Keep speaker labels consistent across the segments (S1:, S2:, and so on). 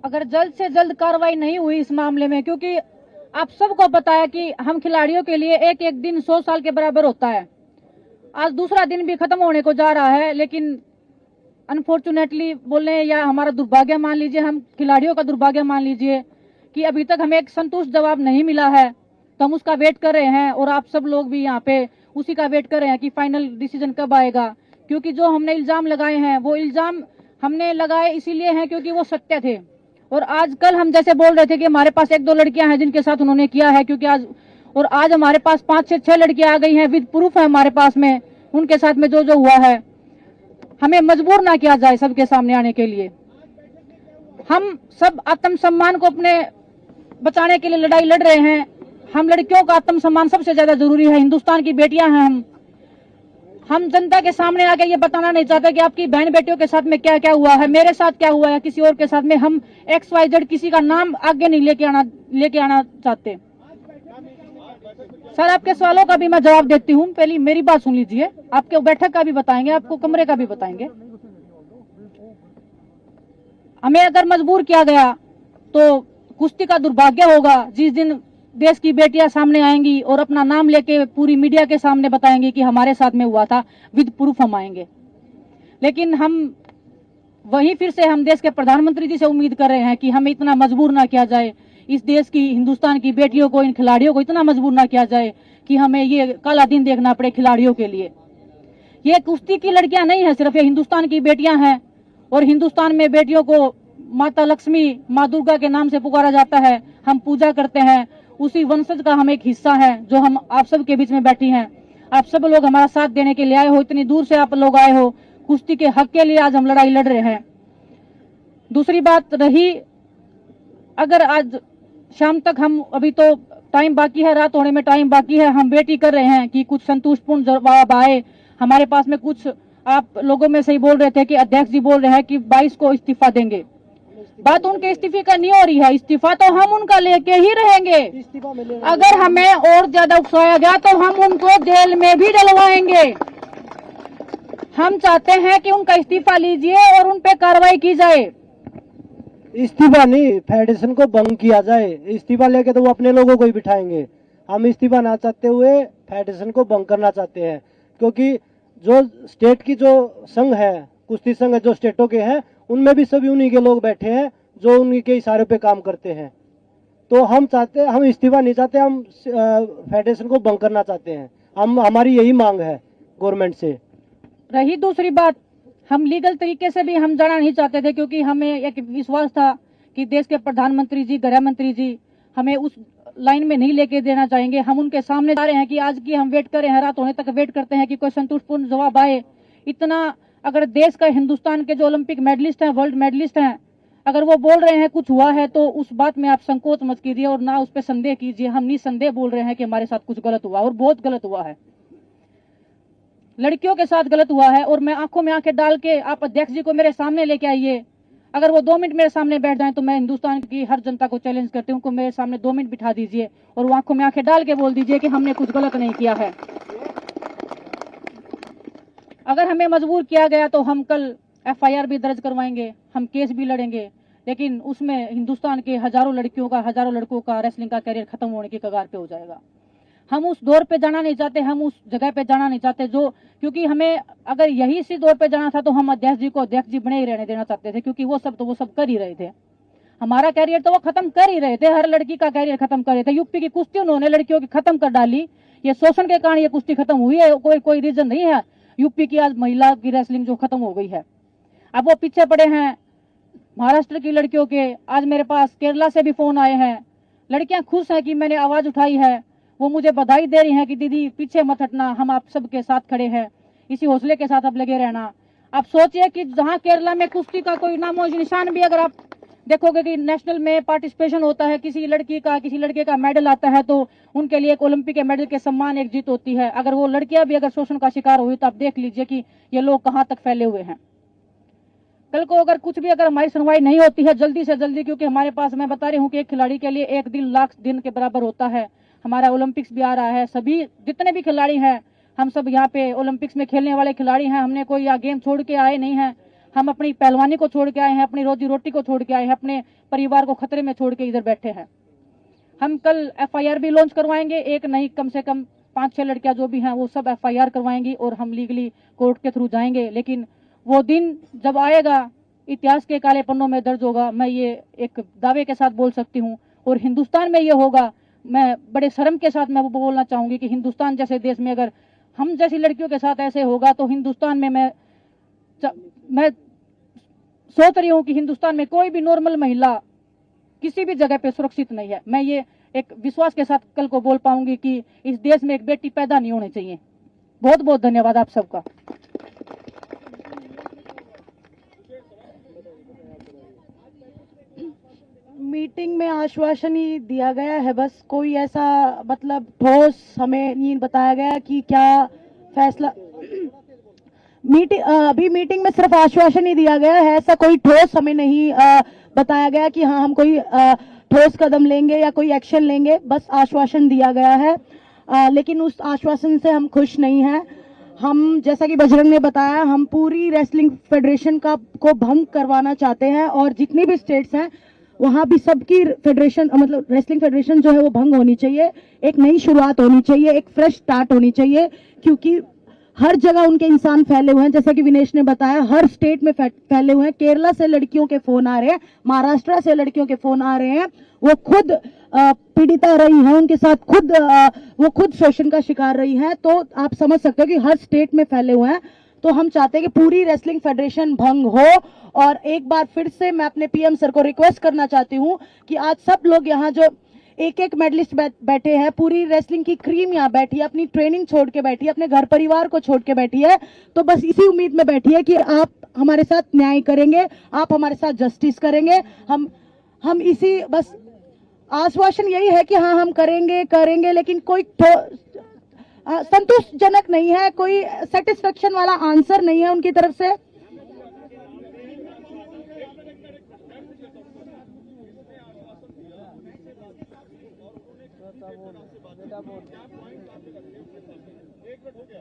S1: अगर जल्द से जल्द कार्रवाई नहीं हुई इस मामले में, क्योंकि आप सबको पता है कि हम खिलाड़ियों के लिए एक एक दिन 100 साल के बराबर होता है। आज दूसरा दिन भी खत्म होने को जा रहा है, लेकिन अनफॉर्चुनेटली बोले या हमारा दुर्भाग्य मान लीजिए, हम खिलाड़ियों का दुर्भाग्य मान लीजिए कि अभी तक हमें एक संतुष्ट जवाब नहीं मिला है। तो हम उसका वेट कर रहे हैं और आप सब लोग भी यहाँ पे उसी का वेट कर रहे हैं कि फाइनल डिसीजन कब आएगा। क्योंकि जो हमने इल्जाम लगाए हैं वो इल्जाम हमने लगाए इसीलिए हैं क्योंकि वो सत्य थे। और आज कल हम जैसे बोल रहे थे कि हमारे पास एक दो लड़कियां हैं जिनके साथ उन्होंने किया है, क्योंकि आज हमारे पास 5 से 6 लड़कियां आ गई हैं, विद प्रूफ है हमारे पास में उनके साथ में जो जो हुआ है। हमें मजबूर ना किया जाए सबके सामने आने के लिए। हम सब आत्मसम्मान को अपने बचाने के लिए लड़ाई लड़ रहे हैं। हम लड़कियों का आत्मसम्मान सबसे ज्यादा जरूरी है। हिंदुस्तान की बेटियां हैं हम जनता के सामने आके ये बताना नहीं चाहते कि आपकी बहन बेटियों के साथ में क्या क्या हुआ है, मेरे साथ क्या हुआ है, किसी और के साथ में। हम XYZ किसी का नाम आगे नहीं लेके आना चाहते। सर, आपके सवालों का भी मैं जवाब देती हूँ। पहले मेरी बात सुन लीजिए, आपके बैठक का भी बताएंगे, आपको कमरे का भी बताएंगे। हमें अगर मजबूर किया गया तो कुश्ती का दुर्भाग्य होगा जिस दिन देश की बेटियां सामने आएंगी और अपना नाम लेके पूरी मीडिया के सामने बताएंगे कि हमारे साथ में हुआ था, विद प्रूफ हम आएंगे। लेकिन हम वही फिर से हम देश के प्रधानमंत्री जी से उम्मीद कर रहे हैं कि हमें इतना मजबूर ना किया जाए, इस देश की हिंदुस्तान की बेटियों को, इन खिलाड़ियों को इतना मजबूर ना किया जाए कि हमें ये काला दिन देखना पड़े खिलाड़ियों के लिए। ये कुश्ती की लड़कियां नहीं है सिर्फ, ये हिंदुस्तान की बेटियां हैं। और हिंदुस्तान में बेटियों को माता लक्ष्मी, माँ दुर्गा के नाम से पुकारा जाता है। हम पूजा करते हैं, उसी वंशज का हम एक हिस्सा है जो हम आप सब के बीच में बैठी हैं। आप सब लोग हमारा साथ देने के लिए आए हो, इतनी दूर से आप लोग आए हो। कुश्ती के हक के लिए आज हम लड़ाई लड़ रहे हैं। दूसरी बात रही, अगर आज शाम तक हम, अभी तो टाइम बाकी है, रात होने में टाइम बाकी है, हम वेट ही कर रहे हैं कि कुछ संतुष्टपूर्ण जवाब आए हमारे पास में। कुछ आप लोगों में से ही बोल रहे थे कि अध्यक्ष जी बोल रहे हैं कि 22 को इस्तीफा देंगे। बात उनके इस्तीफे का नहीं हो रही है, इस्तीफा तो हम उनका लेके ही रहेंगे। अगर हमें और ज्यादा उकसाया गया तो हम उनको जेल में भी डलवाएंगे। हम चाहते हैं कि उनका इस्तीफा लीजिए और उन पे कार्रवाई की जाए।
S2: इस्तीफा नहीं, फेडरेशन को भंग किया जाए। इस्तीफा लेके तो वो अपने लोगों को ही बिठाएंगे। हम इस्तीफा ना चाहते हुए फेडरेशन को भंग करना चाहते हैं, क्योंकि जो स्टेट की जो संघ है, कुश्ती संघ जो स्टेटों के हैं, उनमें भी सभी उन्हीं के लोग बैठे हैं जो उन्हीं के इशारे पे काम करते हैं। तो हम इस्तीफा नहीं चाहते, हम फेडरेशन को भंग करना चाहते हैं। हमारी यही मांग है गवर्नमेंट से।
S1: रही दूसरी बात, हम लीगल तरीके से भी हम जाना नहीं चाहते थे, क्योंकि हमें एक विश्वास था कि देश के प्रधानमंत्री जी, गृह मंत्री जी हमें उस लाइन में नहीं लेके देना चाहेंगे। हम उनके सामने जा रहे हैं कि आज की हम वेट कर रहे हैं, रात होने तक वेट करते हैं कि कोई संतुष्टपूर्ण जवाब आए। इतना अगर देश का, हिंदुस्तान के जो ओलंपिक मेडलिस्ट हैं, वर्ल्ड मेडलिस्ट हैं, अगर वो बोल रहे हैं कुछ हुआ है तो उस बात में आप संकोच मत कीजिए और ना उस पर संदेह कीजिए। हम निसंदेह बोल रहे हैं कि हमारे साथ कुछ गलत हुआ और बहुत गलत हुआ है, लड़कियों के साथ गलत हुआ है। और मैं आंखों में आंखें डाल के, आप अध्यक्ष जी को मेरे सामने लेके आइए। अगर वो 2 मिनट मेरे सामने बैठ जाएं तो मैं हिंदुस्तान की हर जनता को चैलेंज करती हूँ, उनको मेरे सामने 2 मिनट बिठा दीजिए और वो आंखों में आंखें डाल के बोल दीजिए कि हमने कुछ गलत नहीं किया है। अगर हमें मजबूर किया गया तो हम कल FIR भी दर्ज करवाएंगे, हम केस भी लड़ेंगे, लेकिन उसमें हिंदुस्तान के हजारों लड़कियों का, हजारों लड़कों का रेसलिंग का करियर खत्म होने की कगार पे हो जाएगा। हम उस दौर पे जाना नहीं चाहते, हम उस जगह पे जाना नहीं चाहते जो, क्योंकि हमें अगर यही इसी दौर पे जाना था तो हम अध्यक्ष जी को अध्यक्ष जी बने ही रहने देना चाहते थे, क्योंकि वो सब कर ही रहे थे। हमारा कैरियर तो वो खत्म कर ही रहे थे, हर लड़की का कैरियर खत्म कर रहे थे। यूपी की कुश्ती उन्होंने लड़कियों की खत्म कर डाली, ये शोषण के कारण ये कुश्ती खत्म हुई है। कोई रीजन नहीं है यूपी की आज महिला की रेसलिंग जो खत्म हो गई है। अब वो पीछे पड़े हैं महाराष्ट्र की लड़कियों के। आज मेरे पास केरला से भी फोन आए हैं, लड़कियां खुश हैं कि मैंने आवाज उठाई है, वो मुझे बधाई दे रही हैं कि दीदी पीछे मत हटना, हम आप सबके साथ खड़े हैं, इसी हौसले के साथ आप लगे रहना। आप सोचिए कि जहां केरला में कुश्ती का कोई नामो निशान भी, अगर आप देखोगे कि नेशनल में पार्टिसिपेशन होता है, किसी लड़की का, किसी लड़के का मेडल आता है तो उनके लिए एक ओलंपिक के मेडल के सम्मान, एक जीत होती है। अगर वो लड़कियां भी अगर शोषण का शिकार हुई तो आप देख लीजिए कि ये लोग कहां तक फैले हुए हैं। कल को अगर कुछ भी, अगर हमारी सुनवाई नहीं होती है जल्दी से जल्दी, क्योंकि हमारे पास, मैं बता रही हूँ कि एक खिलाड़ी के लिए एक दिन लाख दिन के बराबर होता है। हमारा ओलंपिक्स भी आ रहा है, सभी जितने भी खिलाड़ी हैं, हम सब यहाँ पे ओलंपिक्स में खेलने वाले खिलाड़ी हैं। हमने कोई यहाँ गेम छोड़ के आए नहीं हैं, हम अपनी पहलवानी को छोड़ के आए हैं, अपनी रोजी रोटी को छोड़ के आए हैं, अपने परिवार को खतरे में छोड़ के इधर बैठे हैं। हम कल FIR भी लॉन्च करवाएंगे, एक नहीं कम से कम 5-6 लड़कियां जो भी हैं वो सब FIR करवाएंगी और हम लीगली कोर्ट के थ्रू जाएंगे। लेकिन वो दिन जब आएगा, इतिहास के काले पन्नों में दर्ज होगा, मैं ये एक दावे के साथ बोल सकती हूँ। और हिंदुस्तान में ये होगा, मैं बड़े शर्म के साथ मैं वो बोलना चाहूंगी कि हिंदुस्तान जैसे देश में अगर हम जैसी लड़कियों के साथ ऐसे होगा तो हिंदुस्तान में मैं सोच रही हूँ कि हिंदुस्तान में कोई भी नॉर्मल महिला किसी भी जगह पे सुरक्षित नहीं है। मैं ये एक विश्वास के साथ कल को बोल पाऊंगी कि इस देश में एक बेटी पैदा नहीं होनी चाहिए। बहुत बहुत धन्यवाद आप सबका।
S3: मीटिंग में आश्वासन ही दिया गया है, बस कोई ऐसा मतलब ठोस हमें नहीं बताया गया कि क्या फैसला। अभी मीटिंग में सिर्फ आश्वासन ही दिया गया है, ऐसा कोई ठोस हमें नहीं बताया गया कि हाँ हम कोई ठोस कदम लेंगे या कोई एक्शन लेंगे। बस आश्वासन दिया गया है, लेकिन उस आश्वासन से हम खुश नहीं हैं। हम जैसा कि बजरंग ने बताया, हम पूरी रेसलिंग फेडरेशन को भंग करवाना चाहते हैं और जितनी भी स्टेट्स हैं वहां भी सबकी फेडरेशन मतलब रेसलिंग फेडरेशन जो है वो भंग होनी चाहिए। एक नई शुरुआत होनी चाहिए, एक फ्रेश स्टार्ट होनी चाहिए, क्योंकि हर जगह उनके इंसान फैले हुए हैं। जैसा कि विनेश ने बताया, हर स्टेट में फैले हुए हैं। केरला से लड़कियों के फोन आ रहे हैं, महाराष्ट्र से लड़कियों के फोन आ रहे हैं, वो खुद पीड़िता रही हैं, उनके साथ वो खुद शोषण का शिकार रही हैं। तो आप समझ सकते हो कि हर स्टेट में फैले हुए हैं। तो हम चाहते हैं कि पूरी रेसलिंग फेडरेशन भंग हो। और एक बार फिर से मैं अपने PM सर को रिक्वेस्ट करना चाहती हूँ कि आज सब लोग यहाँ जो एक मेडलिस्ट बैठे हैं, पूरी रेसलिंग की क्रीम यहाँ बैठी है, अपनी ट्रेनिंग छोड़ के बैठी है, अपने घर परिवार को छोड़ के बैठी है। तो बस इसी उम्मीद में बैठी है कि आप हमारे साथ न्याय करेंगे, आप हमारे साथ जस्टिस करेंगे। हम इसी बस आश्वासन यही है कि हाँ हम करेंगे, लेकिन कोई संतोषजनक नहीं है, कोई सेटिस्फेक्शन वाला आंसर नहीं है उनकी तरफ से।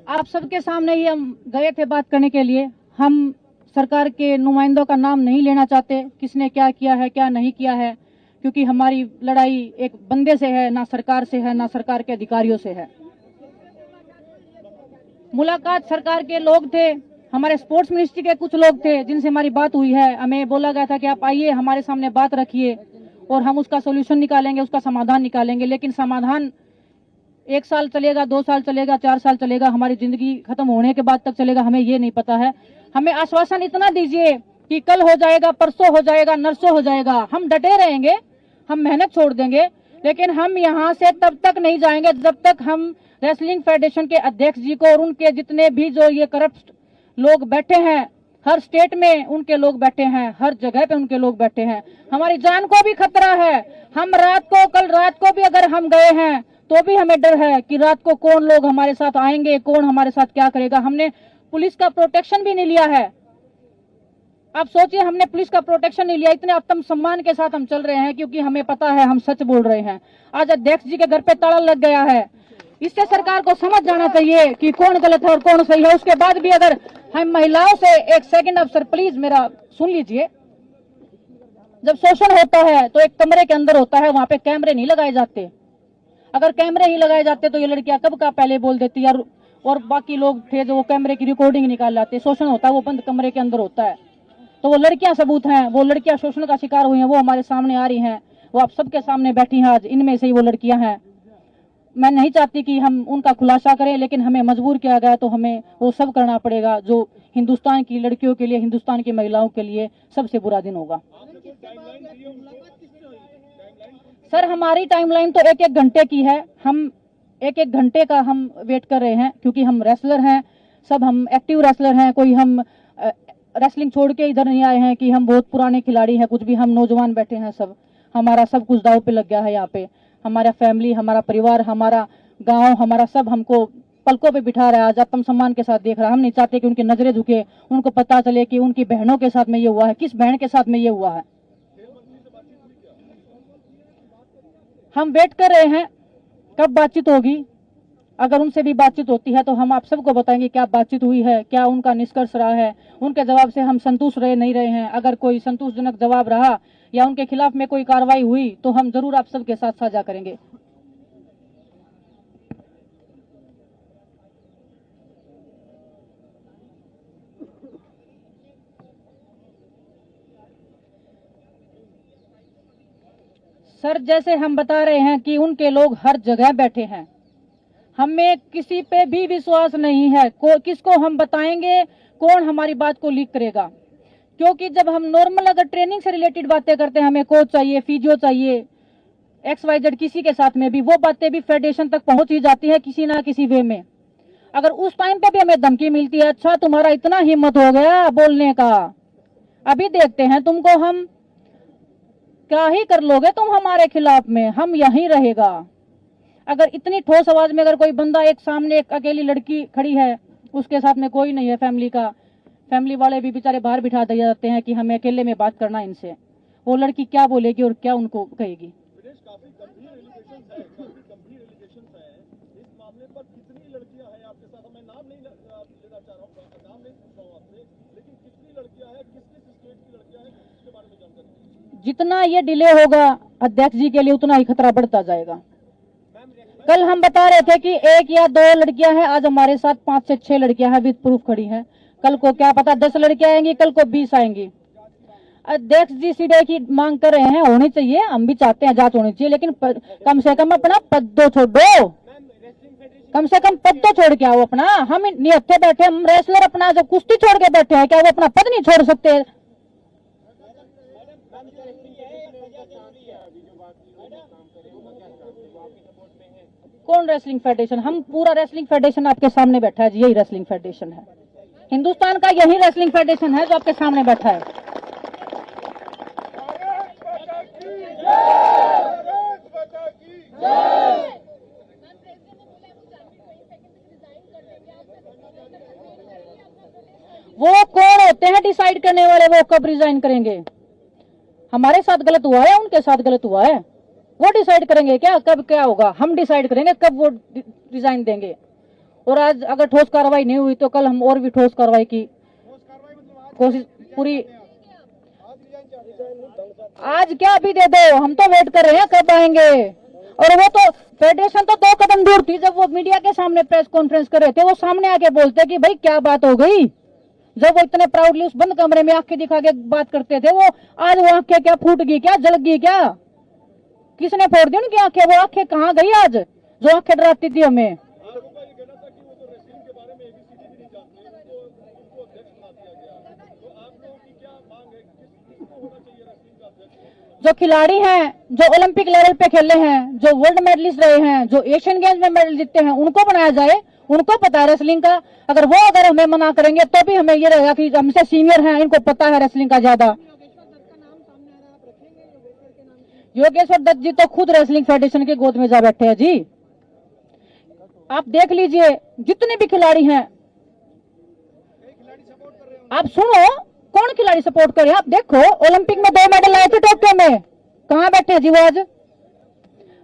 S1: आप सबके सामने ही हम गए थे बात करने के लिए। हम सरकार के नुमाइंदों का नाम नहीं लेना चाहते, किसने क्या किया है क्या नहीं किया है, क्योंकि हमारी लड़ाई एक बंदे से है, ना सरकार से है, ना सरकार के अधिकारियों से है। मुलाकात सरकार के लोग थे, हमारे स्पोर्ट्स मिनिस्ट्री के कुछ लोग थे जिनसे हमारी बात हुई है। हमें बोला गया था कि आप आइए हमारे सामने बात रखिए और हम उसका सोल्यूशन निकालेंगे, उसका समाधान निकालेंगे। लेकिन समाधान 1 साल चलेगा, 2 साल चलेगा, 4 साल चलेगा, हमारी जिंदगी खत्म होने के बाद तक चलेगा, हमें ये नहीं पता है। हमें आश्वासन इतना दीजिए कि कल हो जाएगा, परसों हो जाएगा, नरसों हो जाएगा। हम डटे रहेंगे, हम मेहनत छोड़ देंगे, लेकिन हम यहाँ से तब तक नहीं जाएंगे जब तक हम रेसलिंग फेडरेशन के अध्यक्ष जी को और उनके जितने भी जो ये करप्ट लोग बैठे हैं, हर स्टेट में उनके लोग बैठे हैं, हर जगह पे उनके लोग बैठे हैं। हमारी जान को भी खतरा है। हम कल रात को भी अगर हम गए हैं तो भी हमें डर है कि रात को कौन लोग हमारे साथ आएंगे, कौन हमारे साथ क्या करेगा। हमने पुलिस का प्रोटेक्शन भी नहीं लिया है। आप सोचिए, हमने पुलिस का प्रोटेक्शन नहीं लिया, इतने आत्म सम्मान के साथ हम चल रहे हैं क्योंकि हमें पता है हम सच बोल रहे हैं। आज अध्यक्ष जी के घर पे ताला लग गया है। इससे सरकार को समझ जाना चाहिए कि कौन गलत है और कौन सही है। उसके बाद भी अगर हम महिलाओं से, एक सेकंड अफसर प्लीज मेरा सुन लीजिए, जब शोषण होता है तो एक कमरे के अंदर होता है, वहां पे कैमरे नहीं लगाए जाते। अगर कैमरे ही लगाए जाते तो ये लड़कियां कब का पहले बोल देती यार, और बाकी लोग थे जो वो कैमरे की रिकॉर्डिंग निकाल लाते। शोषण होता है वो बंद कमरे के अंदर होता है। तो वो लड़कियां सबूत हैं, वो लड़कियां शोषण का शिकार हुई हैं, वो हमारे सामने आ रही हैं, वो आप सबके सामने बैठी हैं आज, इनमें से ही वो लड़कियां हैं। मैं नहीं चाहती कि हम उनका खुलासा करें, लेकिन हमें मजबूर किया गया तो हमें वो सब करना पड़ेगा जो हिंदुस्तान की लड़कियों के लिए, हिंदुस्तान की महिलाओं के लिए सबसे बुरा दिन होगा। सर हमारी टाइमलाइन तो 1-1 घंटे की है। हम 1-1 घंटे का हम वेट कर रहे हैं क्योंकि हम रेसलर हैं, सब हम एक्टिव रेसलर हैं। कोई हम रेसलिंग छोड़ के इधर नहीं आए हैं कि हम बहुत पुराने खिलाड़ी हैं, कुछ भी। हम नौजवान बैठे हैं सब, हमारा सब कुछ दांव पे लग गया है यहाँ पे। हमारा फैमिली, हमारा परिवार, हमारा गांव, हमारा सब हमको पलकों पे बिठा रहा है, आज आत्म सम्मान के साथ देख रहा है। हम नहीं चाहते कि उनकी नजरें झुके, उनको पता चले कि उनकी बहनों के साथ में ये हुआ है, किस बहन के साथ में ये हुआ है। हम वेट कर रहे हैं कब बातचीत होगी। अगर उनसे भी बातचीत होती है तो हम आप सबको बताएंगे क्या बातचीत हुई है, क्या उनका निष्कर्ष रहा है, उनके जवाब से हम संतुष्ट रहे नहीं रहे हैं। अगर कोई संतोषजनक जवाब रहा या उनके खिलाफ में कोई कार्रवाई हुई तो हम जरूर आप सबके साथ साझा करेंगे। सर, जैसे हम बता रहे हैं कि उनके लोग हर जगह बैठे हैं, हमें किसी पे भी विश्वास नहीं है। किसको हम बताएंगे, कौन हमारी बात को लीक करेगा? क्योंकि जब हम नॉर्मल अगर ट्रेनिंग से रिलेटेड बातें करते हैं, हमें कोच चाहिए, फिजियो चाहिए, XYZ किसी के साथ में भी, वो बातें भी फेडरेशन तक पहुंच ही जाती है किसी ना किसी वे में। अगर उस टाइम पे भी हमें धमकी मिलती है, अच्छा तुम्हारा इतना हिम्मत हो गया बोलने का, अभी देखते हैं तुमको हम क्या ही कर लोगे तुम हमारे खिलाफ में, हम यहीं रहेगा। अगर इतनी ठोस आवाज में अगर कोई बंदा, एक सामने एक अकेली लड़की खड़ी है, उसके साथ में कोई नहीं है फैमिली का, फैमिली वाले भी बेचारे बाहर बिठा दिए जाते हैं कि हमें अकेले में बात करना इनसे, वो लड़की क्या बोलेगी और क्या उनको कहेगी?
S4: काफी गंभीर एलिगेशंस है इस मामले पर। कितनी लड़कियां हैं आपके साथ? मैं नाम नहीं लेना चाह रहा हूँ, नाम नहीं पूछ रहा हूँ आपसे, लेकिन कितनी लड़कियां हैं, किस किस स्टेट की लड़कियां हैं, इसके बारे में जानकारी?
S1: जितना ये डिले होगा अध्यक्ष जी के लिए उतना ही खतरा बढ़ता जाएगा। कल हम बता रहे थे कि 1 या 2 लड़कियां हैं, आज हमारे साथ 5 से 6 लड़कियां हैं विद प्रूफ खड़ी हैं। कल को क्या पता 10 लड़कियां आएंगी, कल को 20 आएंगी। अध्यक्ष जी सीधे की मांग कर रहे हैं, होनी चाहिए, हम भी चाहते हैं जांच होनी चाहिए, लेकिन कम से कम अपना पद तो छोड़ो, कम से कम पद तो छोड़ के आओ अपना। हम निहत्थे बैठे, हम रेसलर अपना जब कुश्ती छोड़ के बैठे हैं, क्या वो अपना पद नहीं छोड़ सकते? कौन रेसलिंग फेडरेशन? हम पूरा रेसलिंग फेडरेशन आपके सामने बैठा है जी, यही रेसलिंग फेडरेशन है हिंदुस्तान का, यही रेसलिंग फेडरेशन है जो आपके सामने बैठा है। वो कौन होते हैं डिसाइड करने वाले, वो कब रिजाइन करेंगे? हमारे साथ गलत हुआ है, उनके साथ गलत हुआ है, वो डिसाइड करेंगे क्या कब क्या होगा? हम डिसाइड करेंगे कब वो रिजाइन देंगे। और आज अगर ठोस कार्रवाई नहीं हुई तो कल हम और भी ठोस कार्रवाई की कोशिश पूरी। आज क्या अभी दे दो, हम तो वेट कर रहे हैं कब आएंगे। और वो तो फेडरेशन तो 2 कदम दूर थी, जब वो मीडिया के सामने प्रेस कॉन्फ्रेंस कर रहे थे, वो सामने आके बोलते कि भाई क्या बात हो गई। जब वो इतने प्राउडली उस बंद कमरे में आंखें दिखा के बात करते थे, वो आज वो आंखें क्या फूट गई, क्या जल गई, क्या किसने फोड़ दी उनकी आंखें? वो आंखें कहाँ गई आज जो आंखें डराती थी हमें? जो खिलाड़ी हैं, जो ओलंपिक लेवल पे खेले हैं, जो वर्ल्ड मेडलिस्ट रहे हैं, जो एशियन गेम्स में मेडल जीतते हैं, उनको बनाया जाए, उनको पता है रेसलिंग का। अगर हमें मना करेंगे तो भी हमें ये रहेगा कि हमसे सीनियर हैं, इनको पता है रेसलिंग का ज्यादा। योगेश्वर दत्त जी तो खुद रेसलिंग फेडरेशन की गोद में जा बैठे हैं जी। आप देख लीजिए जितने भी खिलाड़ी हैं, आप सुनो कौन खिलाड़ी सपोर्ट करे। आप देखो ओलंपिक में 2 मेडल आए थे टोक्यो में, कहां बैठे हैं जी वो आज?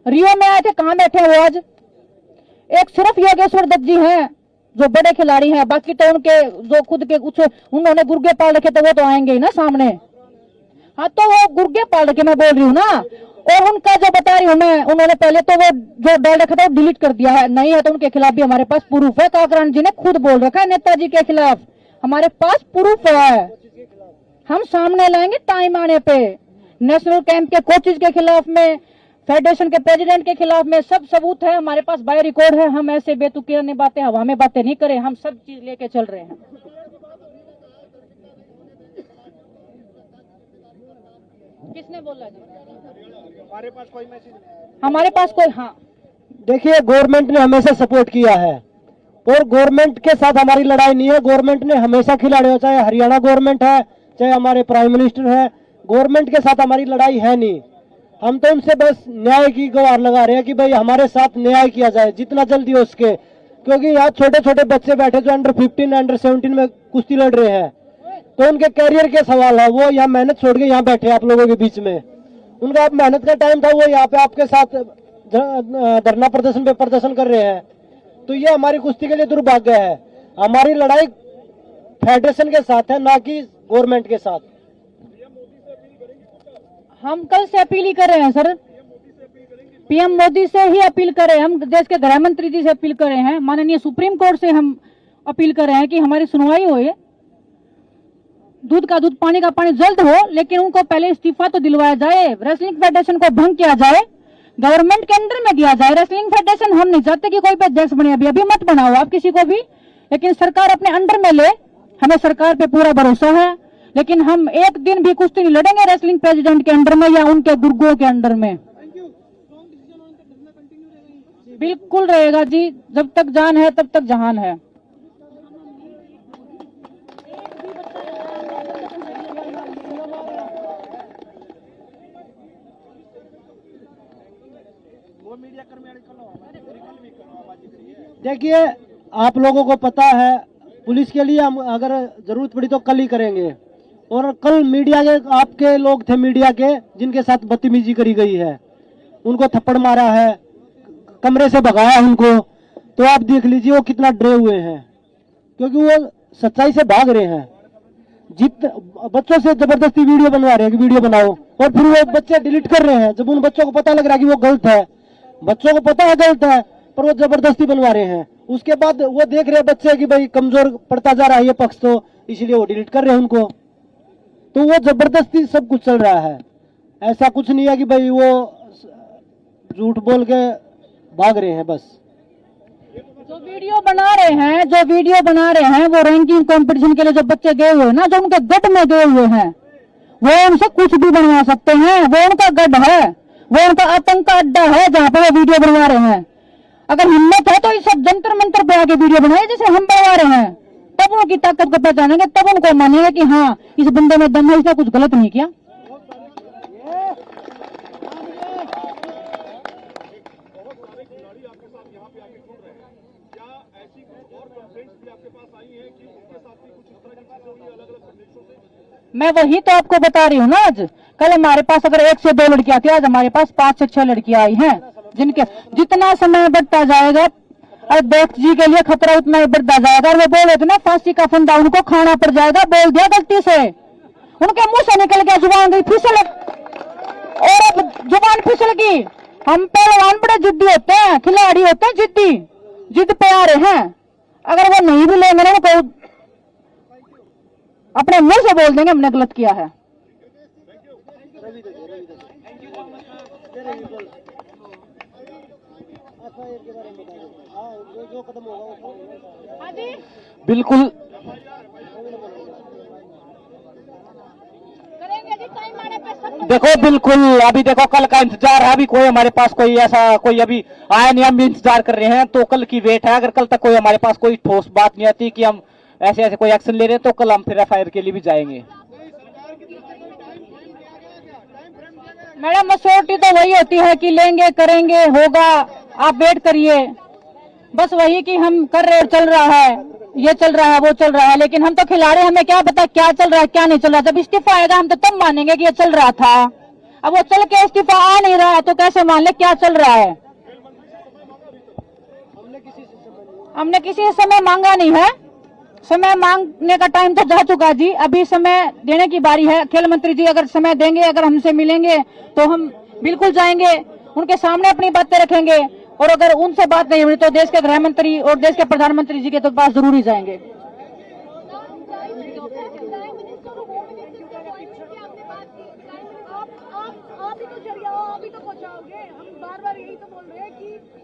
S1: रियो में आए थे, कहां बैठे हैं वो आज? एक सिर्फ योगेश्वर दत्त जी हैं जो बड़े खिलाड़ी हैं, बाकी तो उनके जो खुद के कुछ उन्होंने गुर्गे पाल रखे थे वो तो आएंगे ही ना सामने। हाँ तो वो गुर्गे पाल रखे मैं बोल रही हूँ ना। और उनका जो बता रही हूँ मैं, उन्होंने पहले तो वो जो डाल रखा था वो डिलीट कर दिया है, नहीं है तो उनके खिलाफ भी हमारे पास प्रूफ है। काकरान जी ने खुद बोल रखा है नेताजी के खिलाफ, हमारे पास प्रूफ है, हम सामने लाएंगे टाइम आने पे। नेशनल कैंप के कोचेज के खिलाफ में, फेडरेशन के प्रेसिडेंट के खिलाफ में सब सबूत है हमारे पास, बाय रिकॉर्ड है। हम ऐसे बेतुकी बातें, हवा में बातें नहीं करें, हम सब चीज लेके चल रहे हैं। किसने बोला जी?
S4: हमारे पास कोई मैसेज?
S1: हमारे पास कोई, हाँ
S2: देखिए गवर्नमेंट ने हमेशा सपोर्ट किया है और गवर्नमेंट के साथ हमारी लड़ाई नहीं है। गवर्नमेंट ने हमेशा खिलाड़ियों, चाहे हरियाणा गवर्नमेंट है, चाहे हमारे प्राइम मिनिस्टर है, गवर्नमेंट के साथ हमारी लड़ाई है नहीं। हम तो उनसे बस न्याय की गुहार लगा रहे हैं कि भाई हमारे साथ न्याय किया जाए जितना जल्दी हो सके, क्योंकि यहाँ छोटे छोटे बच्चे बैठे जो अंडर 15 अंडर 17 में कुश्ती लड़ रहे हैं, तो उनके कैरियर के सवाल है। वो यहाँ मेहनत छोड़ के यहाँ बैठे आप लोगों के बीच में, उनका आप मेहनत का टाइम था, वो यहाँ पे आपके साथ धरना प्रदर्शन पे प्रदर्शन कर रहे हैं। तो ये हमारी कुश्ती के लिए दुर्भाग्य है। हमारी लड़ाई फेडरेशन के साथ है, ना कि गवर्नमेंट के साथ।
S1: हम कल से अपील ही कर रहे हैं सर, पीएम मोदी से ही अपील कर रहे हैं, हम देश के गृह मंत्री जी से अपील कर रहे हैं, माननीय सुप्रीम कोर्ट से हम अपील कर रहे हैं कि हमारी सुनवाई हो, ये दूध का दूध पानी का पानी जल्द हो, लेकिन उनको पहले इस्तीफा तो दिलवाया जाए। रेसलिंग फेडरेशन को भंग किया जाए, गवर्नमेंट के अंडर में दिया जाए। रेसलिंग फेडरेशन हम नहीं चाहते कि कोई भी अध्यक्ष बने, अभी मत बनाओ आप किसी को भी, लेकिन सरकार अपने अंडर में ले। हमें सरकार पे पूरा भरोसा है, लेकिन हम एक दिन भी कुश्ती नहीं लड़ेंगे रेसलिंग प्रेसिडेंट के अंडर में या उनके गुर्गों के अंडर में। बिल्कुल रहेगा जी, जब तक जान है तब तक जहान है।
S2: देखिए, आप लोगों को पता है, पुलिस के लिए हम अगर जरूरत पड़ी तो कल ही करेंगे। और कल मीडिया के आपके लोग थे, मीडिया के, जिनके साथ बदतमीजी करी गई है, उनको थप्पड़ मारा है, कमरे से भगाया उनको, तो आप देख लीजिए वो कितना डरे हुए हैं, क्योंकि वो सच्चाई से भाग रहे हैं। बच्चों से जबरदस्ती वीडियो बनवा रहे हैं कि वीडियो बनाओ, और फिर वो बच्चे डिलीट कर रहे हैं जब उन बच्चों को पता लग रहा है कि वो गलत है। बच्चों को पता है गलत है, पर वो जबरदस्ती बनवा रहे हैं। उसके बाद वो देख रहे हैं बच्चे कि भाई कमजोर पड़ता जा रहा है ये पक्ष, तो इसलिए वो डिलीट कर रहे हैं उनको। तो वो जबरदस्ती सब कुछ चल रहा है, ऐसा कुछ नहीं है कि भाई वो झूठ बोल के भाग रहे हैं। बस
S1: जो वीडियो बना रहे हैं वो रैंकिंग कंपटीशन के लिए जो बच्चे गए हुए हैं ना, जो उनके गढ़ में गए हुए हैं, वो उनसे कुछ भी बनवा सकते हैं। वो उनका गढ़ है, वो उनका आतंक का अड्डा है जहाँ पे वो वीडियो बनवा रहे हैं। अगर हिम्मत है तो इस सब जंतर मंतर पे आके वीडियो बनाए जैसे हम बनवा रहे हैं, तब उनकी ताकत को पहचानेंगे, तब उनको मानेंगे कि हाँ इस बंदे में दम है, इसने कुछ गलत नहीं किया। मैं वही तो आपको बता रही हूँ ना, आज कल हमारे पास अगर 1 से 2 लड़कियां थी, आज हमारे पास 5 से 6 लड़कियां आई हैं, जिनके जितना समय बढ़ता जाएगा अध्यक्ष जी के लिए खतरा उतना ही बढ़ता जाएगा। और वो बोल रहे थे ना फांसी का फंदा उनको खाना पड़ जाएगा, बोल दिया गलती से, उनके मुंह से निकल गया, जुबान गई फिसल, और अब जुबान फिसल गई। हम पहलवान बड़े जिद्दी होते हैं, खिलाड़ी होते हैं जिद्दी, जिद पे आ रहे हैं। अगर वो नहीं भी लेंगे ना, वो अपने मुंह से बोल देंगे हमने गलत किया है।
S2: बिल्कुल देखो, बिल्कुल अभी देखो कल का इंतजार है। अभी कोई हमारे पास कोई ऐसा कोई अभी आया नहीं, हम भी इंतजार कर रहे हैं, तो कल की वेट है। अगर कल तक कोई हमारे पास कोई ठोस बात नहीं आती कि हम ऐसे ऐसे कोई एक्शन ले रहे हैं, तो कल हम फिर एफआईआर के लिए भी जाएंगे।
S1: मैडम मसोटी तो वही होती है कि लेंगे, करेंगे, होगा, आप वेट करिए, बस वही कि हम कर रहे, चल रहा है, ये चल रहा है, वो चल रहा है, लेकिन हम तो खिलाड़ी, हमें क्या पता क्या चल रहा है क्या नहीं चल रहा। जब इस्तीफा आएगा हम तो तब मानेंगे कि ये चल रहा था। अब वो चल के इस्तीफा आ नहीं रहा है तो कैसे मान ले क्या चल रहा है। हमने किसी से समय मांगा नहीं है, समय मांगने का टाइम तो जा चुका जी, अभी समय देने की बारी है। खेल मंत्री जी अगर समय देंगे, अगर हमसे मिलेंगे तो हम बिल्कुल जाएंगे, उनके सामने अपनी बातें रखेंगे, और अगर उनसे बात नहीं हुई तो देश के गृह मंत्री और देश के प्रधानमंत्री जी के तो पास जरूर ही जाएंगे।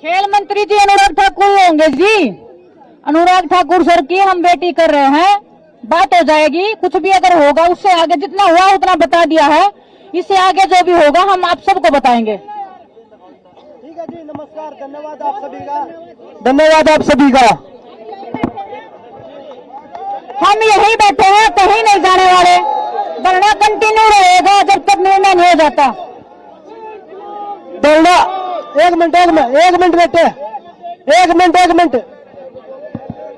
S1: खेल मंत्री जी अनुराग ठाकुर होंगे जी, अनुराग ठाकुर सर की हम बेटी कर रहे हैं, बात हो जाएगी। कुछ भी अगर होगा, उससे आगे जितना हुआ उतना बता दिया है, इससे आगे जो भी होगा हम आप सबको बताएंगे।
S2: ठीक है जी, नमस्कार, धन्यवाद आप सभी का, धन्यवाद आप सभी का।
S1: हम यहीं बैठे हैं, कहीं नहीं जाने वाले, धरना कंटिन्यू रहेगा जब तक निर्णय नहीं हो जाता।
S2: धरना एक मिनट बैठे, एक minute.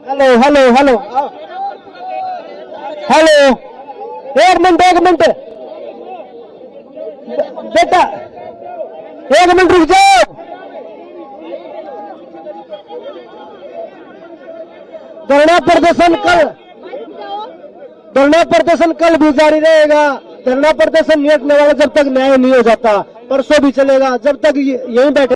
S2: Hello hello hello hello, एक मिनट बेटा, एक मिनट रुक जाओ। धरना प्रदर्शन कल भी जारी रहेगा। धरना प्रदर्शन नहीं हटने वाला जब तक न्याय नहीं हो जाता। परसों भी चलेगा जब तक यहीं बैठे